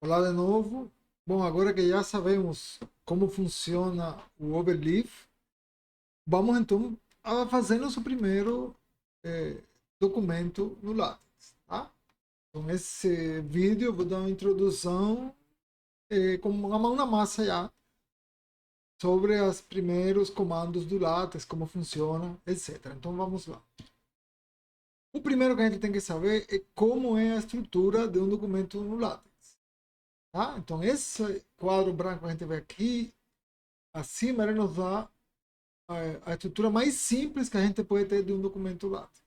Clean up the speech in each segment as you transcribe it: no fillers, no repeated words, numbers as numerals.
Olá de novo. Bom, agora que já sabemos como funciona o Overleaf, vamos então a fazer nosso primeiro documento no LaTeX, tá? Então, esse vídeo eu vou dar uma introdução com uma mão na massa já sobre os primeiros comandos do LaTeX, como funciona, etc. Então, vamos lá. O primeiro que a gente tem que saber é como é a estrutura de um documento no LaTeX. Tá? Então, esse quadro branco que a gente vê aqui acima, ele nos dá a estrutura mais simples que a gente pode ter de um documento LaTeX.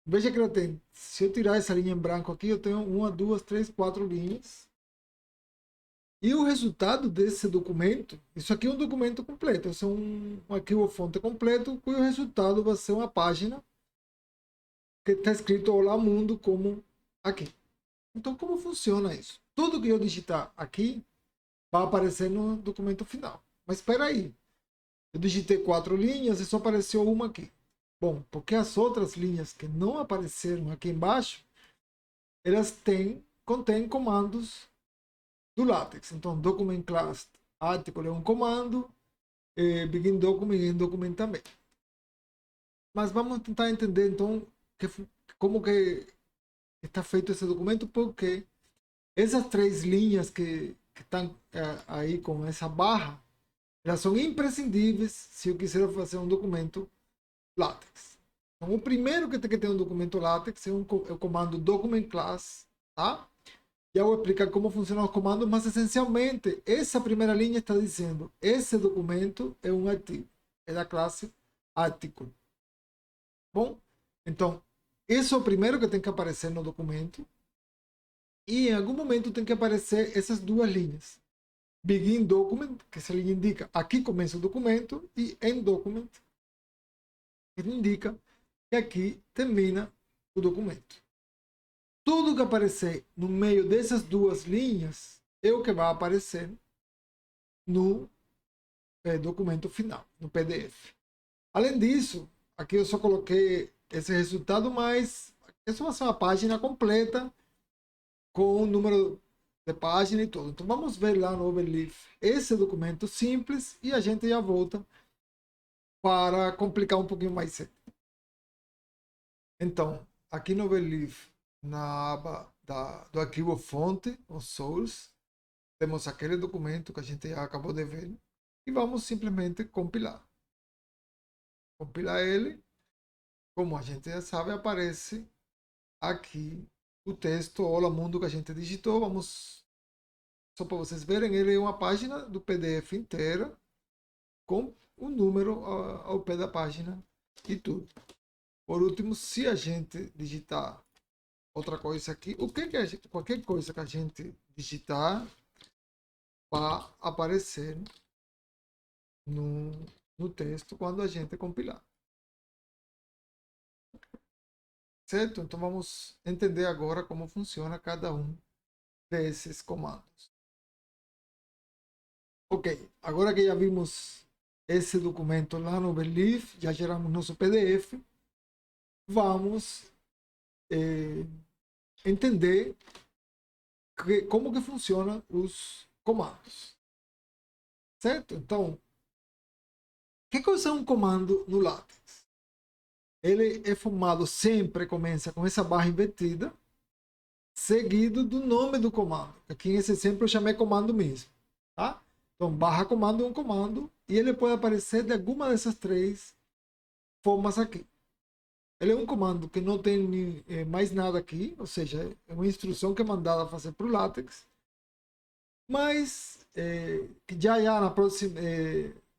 Veja que ele tem, se eu tirar essa linha em branco aqui, eu tenho uma, duas, três, quatro linhas. E o resultado desse documento, isso aqui é um documento completo, esse é um arquivo fonte completo, cujo resultado vai ser uma página que está escrito Olá Mundo, como aqui. Então, como funciona isso? Tudo que eu digitar aqui vai aparecer no documento final. Mas espera aí, eu digitei quatro linhas e só apareceu uma aqui. Bom, porque as outras linhas que não apareceram aqui embaixo, elas contêm comandos do LaTeX. Então, document class article é um comando, begin document e end document também. Mas vamos tentar entender então como que está feito esse documento, porque essas três linhas que estão aí com essa barra, elas são imprescindíveis se eu quiser fazer um documento LaTeX. Então, o primeiro que tem que ter um documento LaTeX é o comando document class, tá? Já vou explicar como funcionam os comandos, mas essencialmente essa primeira linha está dizendo esse documento é um artigo, é da classe article. Bom, então esse é o primeiro que tem que aparecer no documento e em algum momento tem que aparecer essas duas linhas. Begin document, que essa linha indica aqui começa o documento, e end document, que indica que aqui termina o documento. Tudo que aparecer no meio dessas duas linhas é o que vai aparecer no documento final, no PDF. Além disso, aqui eu só coloquei esse resultado, mas essa vai ser uma página completa com o número de página e tudo. Então vamos ver lá no Overleaf esse documento simples e a gente já volta para complicar um pouquinho mais cedo. Então, aqui no Overleaf, na aba do arquivo fonte, o source, temos aquele documento que a gente já acabou de ver e vamos simplesmente compilar. Compilar ele, como a gente já sabe, aparece aqui o texto Olá Mundo que a gente digitou. Vamos, só para vocês verem, ele é uma página do PDF inteira com o número ao pé da página e tudo. Por último, se a gente digitar outra coisa aqui, qualquer coisa que a gente digitar vai aparecer no, no texto quando a gente compilar. Certo? Então vamos entender agora como funciona cada um desses comandos. Ok, agora que já vimos esse documento lá no Overleaf, já geramos nosso PDF, vamos entender como que funcionam os comandos. Certo? Então, o que é um comando no LaTeX? Ele é formado, sempre começa com essa barra invertida, seguido do nome do comando. Aqui nesse exemplo eu chamei comando mesmo. Tá? Então, barra comando é um comando e ele pode aparecer de alguma dessas três formas aqui. Ele é um comando que não tem mais nada aqui, ou seja, é uma instrução que é mandada a fazer para o LaTeX, mas já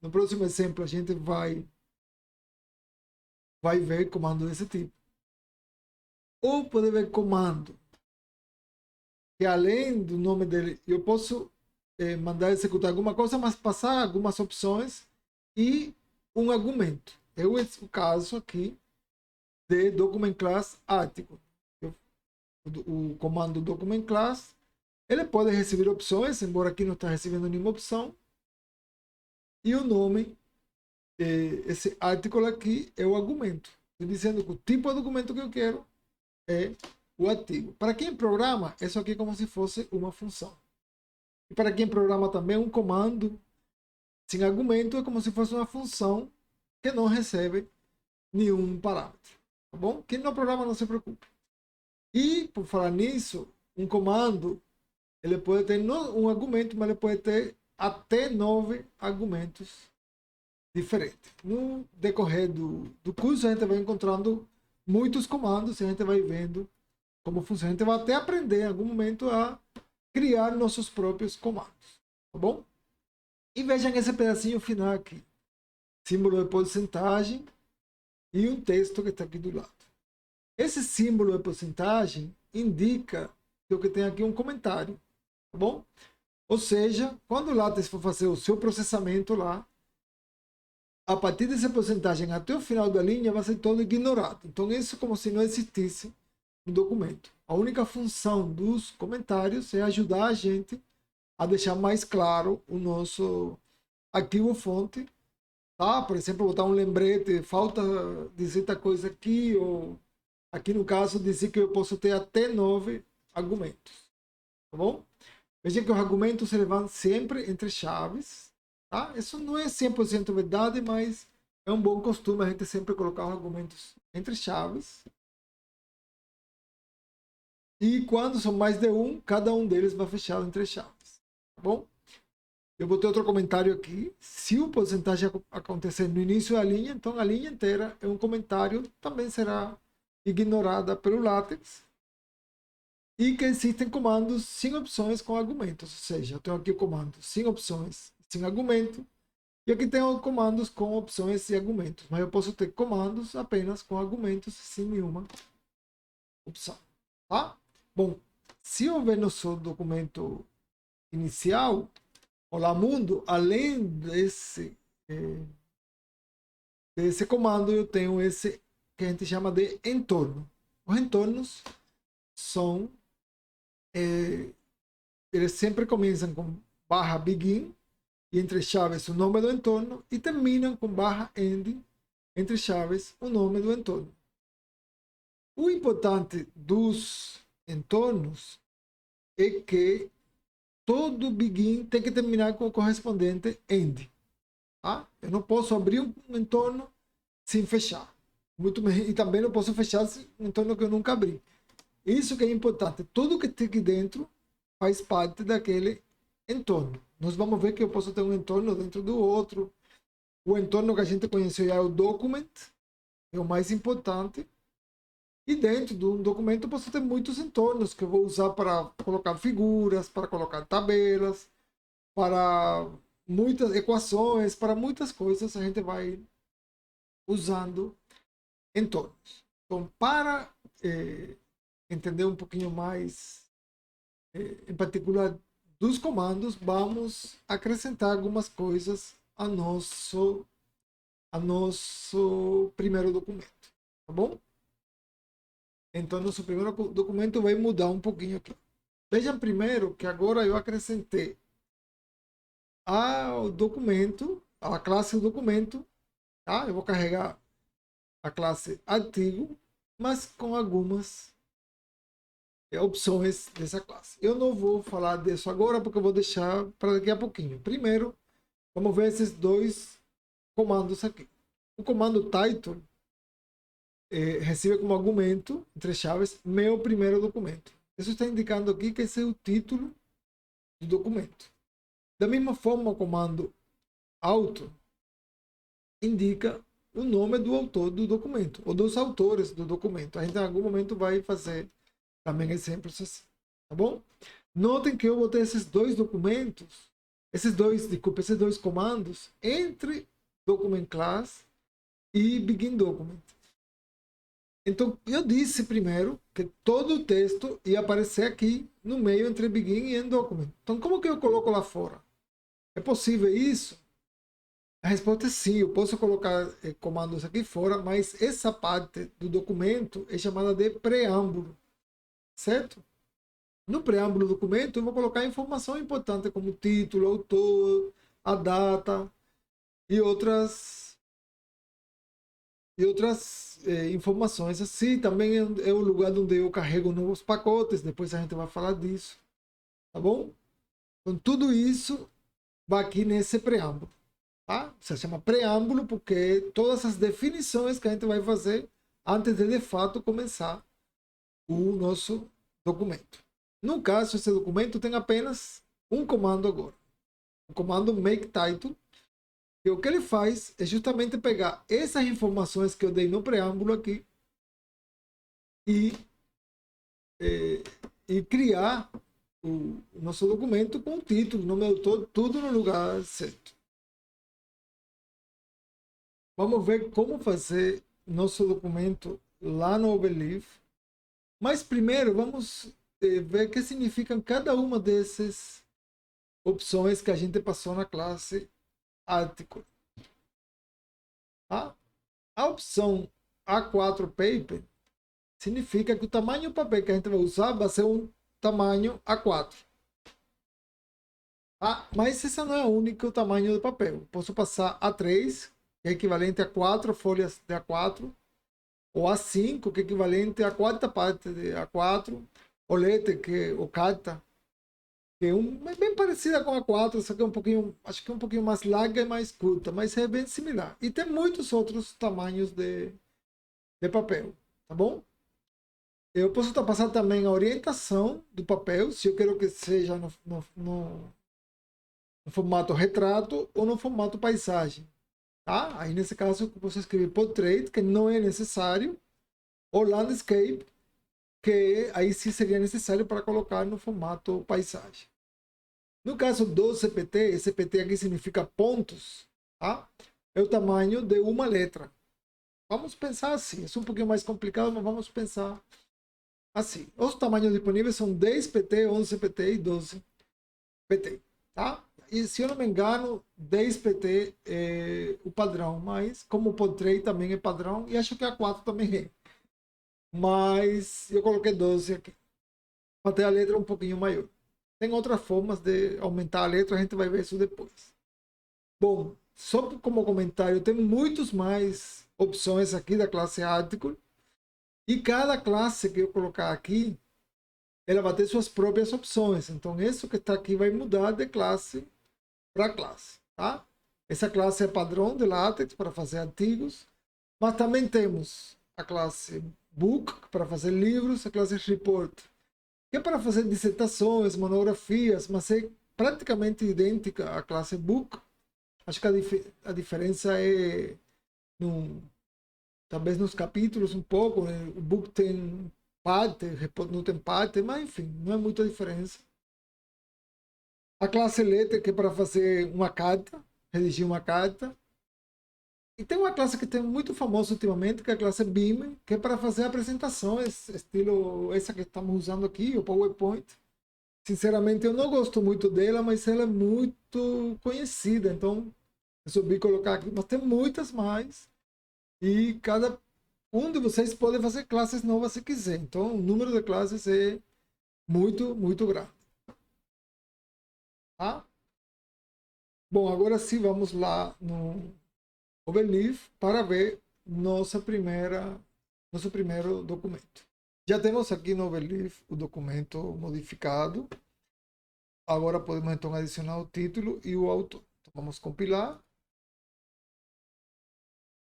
no próximo exemplo a gente vai ver comando desse tipo. Ou pode ver comando que além do nome dele, eu posso mandar executar alguma coisa, mas passar algumas opções e um argumento. É o caso aqui de document class article. O comando document class, ele pode receber opções, embora aqui não está recebendo nenhuma opção. E o nome, esse article aqui é o argumento. Estou dizendo que o tipo de documento que eu quero é o artigo. Para quem programa, isso aqui é como se fosse uma função. E para quem programa também, um comando sem argumento é como se fosse uma função que não recebe nenhum parâmetro. Tá bom? Quem não programa, não se preocupe. E, por falar nisso, um comando, ele pode ter um argumento, mas ele pode ter até 9 argumentos diferentes. No decorrer do curso, a gente vai encontrando muitos comandos e a gente vai vendo como funciona. A gente vai até aprender em algum momento a criar nossos próprios comandos. Tá bom? E vejam esse pedacinho final aqui. Símbolo de porcentagem e um texto que está aqui do lado. Esse símbolo de porcentagem indica que eu tenho aqui um comentário. Tá bom? Ou seja, quando o LaTeX for fazer o seu processamento lá, a partir dessa porcentagem até o final da linha vai ser todo ignorado. Então isso é como se não existisse no documento. A única função dos comentários é ajudar a gente a deixar mais claro o nosso arquivo-fonte. Tá? Por exemplo, botar um lembrete, falta dizer tal coisa aqui, ou aqui no caso dizer que eu posso ter até 9 argumentos. Tá bom? Veja que os argumentos se levam sempre entre chaves. Tá? Isso não é 100% verdade, mas é um bom costume a gente sempre colocar os argumentos entre chaves. E quando são mais de um, cada um deles vai fechado entre chaves. Tá bom? Eu botei outro comentário aqui. Se o porcentagem acontecer no início da linha, então a linha inteira é um comentário, também será ignorada pelo LaTeX. E que existem comandos sem opções com argumentos. Ou seja, eu tenho aqui o comando sem opções, sem argumento. E aqui tenho comandos com opções e argumentos. Mas eu posso ter comandos apenas com argumentos sem nenhuma opção. Tá? Bom, se eu ver no seu documento inicial, Olá Mundo, além desse comando, eu tenho esse que a gente chama de entorno. Os entornos são eles sempre começam com barra begin e entre chaves o nome do entorno e terminam com barra end entre chaves o nome do entorno. O importante dos entornos é que todo begin tem que terminar com o correspondente end. Tá? Eu não posso abrir um entorno sem fechar. E também não posso fechar um entorno que eu nunca abri. Isso que é importante. Tudo que tem aqui dentro faz parte daquele entorno. Nós vamos ver que eu posso ter um entorno dentro do outro. O entorno que a gente conheceu já é o document, é o mais importante. E dentro de um documento eu posso ter muitos entornos que eu vou usar para colocar figuras, para colocar tabelas, para muitas equações, para muitas coisas a gente vai usando entornos. Então, para entender um pouquinho mais, em particular dos comandos, vamos acrescentar algumas coisas a nosso primeiro documento, tá bom? Então, nosso primeiro documento vai mudar um pouquinho aqui. Vejam primeiro que agora eu acrescentei ao documento, a classe do documento, tá? Eu vou carregar a classe artigo, mas com algumas opções dessa classe. Eu não vou falar disso agora, porque eu vou deixar para daqui a pouquinho. Primeiro, vamos ver esses dois comandos aqui. O comando title recebe como argumento, entre chaves, meu primeiro documento. Isso está indicando aqui que esse é o título do documento. Da mesma forma, o comando author indica o nome do autor do documento, ou dos autores do documento. A gente em algum momento vai fazer também exemplos assim, tá bom? Notem que eu botei esses dois documentos, esses dois comandos entre document class e begin document. Então, eu disse primeiro que todo o texto ia aparecer aqui no meio entre begin e end document. Então, como que eu coloco lá fora? É possível isso? A resposta é sim, eu posso colocar comandos aqui fora, mas essa parte do documento é chamada de preâmbulo, certo? No preâmbulo do documento, eu vou colocar informação importante como título, autor, a data e outras e outras informações assim. Também é o lugar onde eu carrego novos pacotes, depois a gente vai falar disso, tá bom? Então tudo isso vai aqui nesse preâmbulo, tá? Se chama preâmbulo porque todas as definições que a gente vai fazer antes de fato começar o nosso documento. No caso, esse documento tem apenas um comando agora, o comando make title. E o que ele faz é justamente pegar essas informações que eu dei no preâmbulo aqui e, e criar o nosso documento com o título, nome do autor, tudo no lugar certo. Vamos ver como fazer nosso documento lá no Overleaf. Mas primeiro vamos ver o que significam cada uma dessas opções que a gente passou na classe Article. Tá? A opção A4 Paper significa que o tamanho do papel que a gente vai usar vai ser um tamanho A4. Ah, mas esse não é o único tamanho do papel. Posso passar A3, que é equivalente a 4 folhas de A4, ou A5, que é equivalente a quarta parte de A4, ou letra, ou carta, que é bem parecida com a A4, só que é um pouquinho, acho que é um pouquinho mais larga e mais curta, mas é bem similar. E tem muitos outros tamanhos de papel, tá bom? Eu posso passar também a orientação do papel, se eu quero que seja no formato retrato ou no formato paisagem. Tá? Aí nesse caso eu posso escrever portrait, que não é necessário, ou landscape, que aí sim seria necessário para colocar no formato paisagem. No caso do CPT, CPT aqui significa pontos, tá? É o tamanho de uma letra. Vamos pensar assim, é um pouquinho mais complicado, mas vamos pensar assim. Os tamanhos disponíveis são 10 PT, 11 PT e 12 PT, tá? E se eu não me engano, 10 PT é o padrão, mas como o portrait também é padrão, e acho que a 4 também é. Mas eu coloquei 12 aqui, para ter a letra um pouquinho maior. Tem outras formas de aumentar a letra, a gente vai ver isso depois. Bom, só como comentário, tem muitos mais opções aqui da classe Article, e cada classe que eu colocar aqui, ela vai ter suas próprias opções. Então, isso que está aqui vai mudar de classe para classe, tá? Essa classe é padrão de LaTeX para fazer artigos, mas também temos a classe Book para fazer livros, a classe Report, que é para fazer dissertações, monografias, mas é praticamente idêntica à classe Book. Acho que a diferença é talvez nos capítulos um pouco, né? O Book tem parte, Report não tem parte, mas enfim, não é muita diferença. A classe letra, que é para fazer uma carta, redigir uma carta. E tem uma classe que tem muito famosa ultimamente, que é a classe Beam, que é para fazer apresentações, estilo essa que estamos usando aqui, o PowerPoint. Sinceramente, eu não gosto muito dela, mas ela é muito conhecida, então resolvi colocar aqui. Mas tem muitas mais, e cada um de vocês pode fazer classes novas se quiser. Então, o número de classes é muito, muito grande. Tá? Bom, agora sim, vamos lá no Overleaf para ver nosso primeiro documento. Já temos aqui no Overleaf o documento modificado. Agora podemos então adicionar o título e o autor. Então, vamos compilar.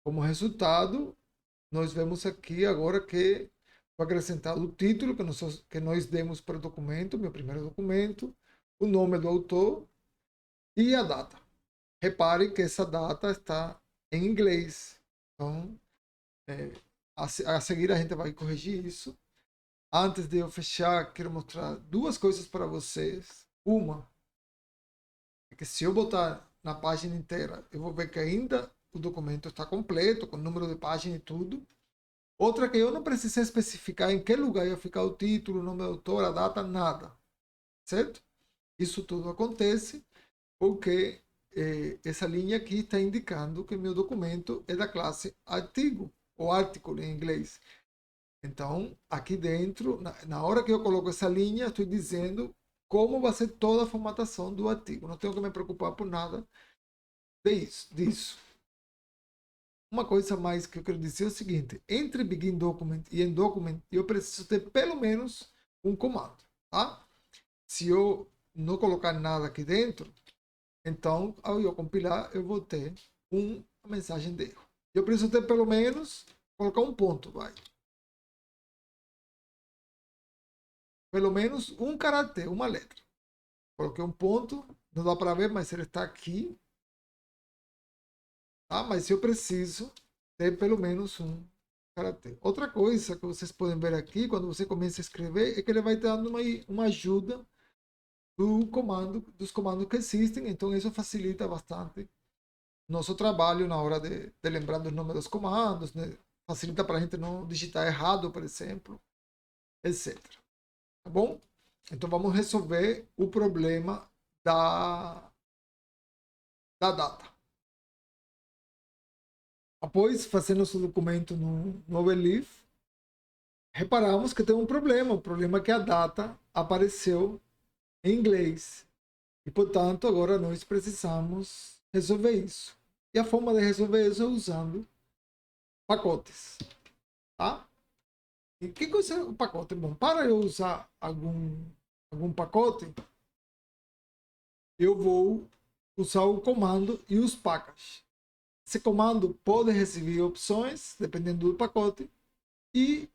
Como resultado, nós vemos aqui agora que foi acrescentado o título que nós demos para o documento, meu primeiro documento, o nome do autor e a data. Repare que essa data está em inglês. Então, a seguir a gente vai corrigir isso. Antes de eu fechar, quero mostrar duas coisas para vocês. Uma é que se eu botar na página inteira, eu vou ver que ainda o documento está completo, com número de página e tudo. Outra é que eu não preciso especificar em que lugar ia ficar o título, o nome do autor, a data, nada. Certo? Isso tudo acontece porque essa linha aqui está indicando que meu documento é da classe artigo, ou article em inglês. Então, aqui dentro, na hora que eu coloco essa linha, estou dizendo como vai ser toda a formatação do artigo. Não tenho que me preocupar por nada disso. uma coisa a mais que eu quero dizer é o seguinte: entre begin document e end document, eu preciso ter pelo menos um comando, tá? Se eu não colocar nada aqui dentro, então ao eu compilar, eu vou ter uma mensagem de erro. Eu preciso ter pelo menos, colocar um ponto, vai. Pelo menos um caractere, uma letra. Coloquei um ponto, não dá para ver, mas ele está aqui. Tá? Mas eu preciso ter pelo menos um caractere. Outra coisa que vocês podem ver aqui, quando você começa a escrever, é que ele vai te dando uma ajuda dos comandos que existem. Então isso facilita bastante nosso trabalho na hora de lembrar dos nomes dos comandos, né? Facilita para a gente não digitar errado, por exemplo, etc. Tá bom? Então vamos resolver o problema da data. Após fazer nosso documento no Overleaf, reparamos que tem um problema. O problema é que a data apareceu em inglês. E, portanto, agora nós precisamos resolver isso. E a forma de resolver isso é usando pacotes. Tá? E o que é o pacote? Bom, para eu usar algum pacote, eu vou usar o comando use package. Esse comando pode receber opções, dependendo do pacote, e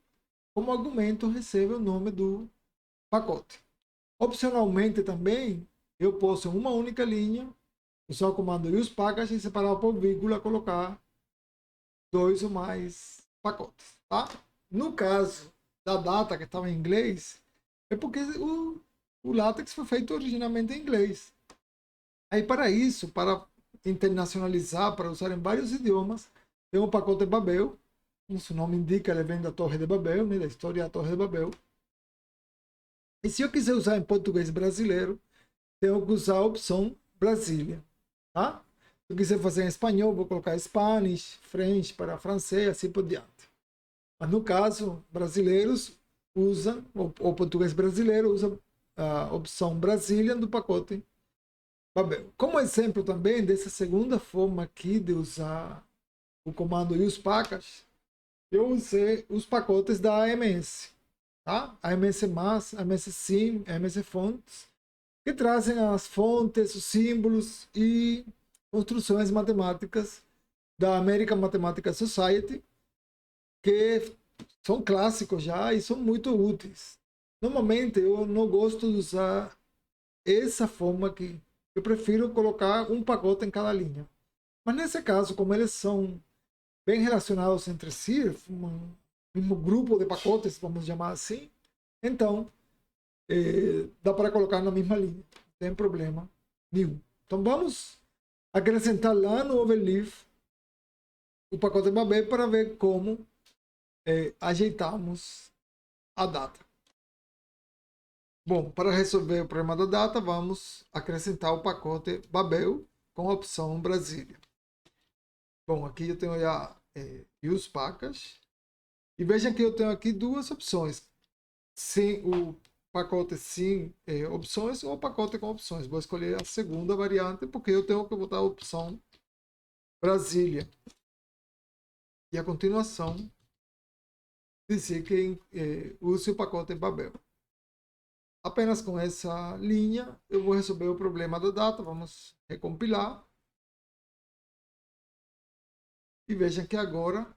como argumento recebe o nome do pacote. Opcionalmente também, eu posso em uma única linha usar o comando use package e separar por vírgula, colocar 2 ou mais pacotes. Tá? No caso da data que estava em inglês, é porque o LaTeX foi feito originalmente em inglês. Aí para isso, para internacionalizar, para usar em vários idiomas, tem o pacote Babel. Como seu nome indica, ele vem da Torre de Babel, né, da história da Torre de Babel. E se eu quiser usar em português brasileiro, tenho que usar a opção Brasília. Tá? Se eu quiser fazer em espanhol, vou colocar Spanish, French para francês, assim por diante. Mas no caso, brasileiros usam, ou português brasileiro usa a opção Brasília do pacote Babel. Como exemplo também dessa segunda forma aqui de usar o comando use package, eu usei os pacotes da AMS, tá? AMS Mass, AMS Sim, AMS Fonts, que trazem as fontes, os símbolos e construções matemáticas da American Mathematical Society, que são clássicos já e são muito úteis. Normalmente eu não gosto de usar essa forma aqui. Eu prefiro colocar um pacote em cada linha. Mas nesse caso, como eles são bem relacionados entre si, um mesmo grupo de pacotes, vamos chamar assim, então dá para colocar na mesma linha, não tem problema nenhum. Então vamos acrescentar lá no Overleaf o pacote Babel para ver como ajeitamos a data. Bom, para resolver o problema da data, vamos acrescentar o pacote Babel com a opção Brasília. Bom, aqui eu tenho já use package. E veja que eu tenho aqui duas opções. Sim, o pacote sim opções ou o pacote com opções. Vou escolher a segunda variante porque eu tenho que botar a opção Brasília. E a continuação dizer que use o pacote Babel. Apenas com essa linha eu vou resolver o problema da data. Vamos recompilar. E veja que agora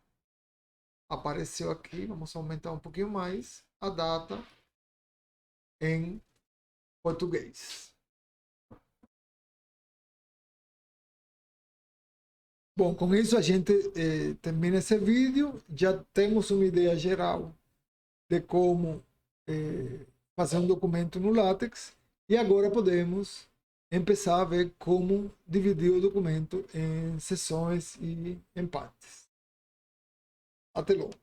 apareceu aqui, vamos aumentar um pouquinho mais, a data em português. Bom, com isso a gente termina esse vídeo. Já temos uma ideia geral de como fazer um documento no LaTeX. E agora podemos começar a ver como dividir o documento em seções e em partes. Até logo.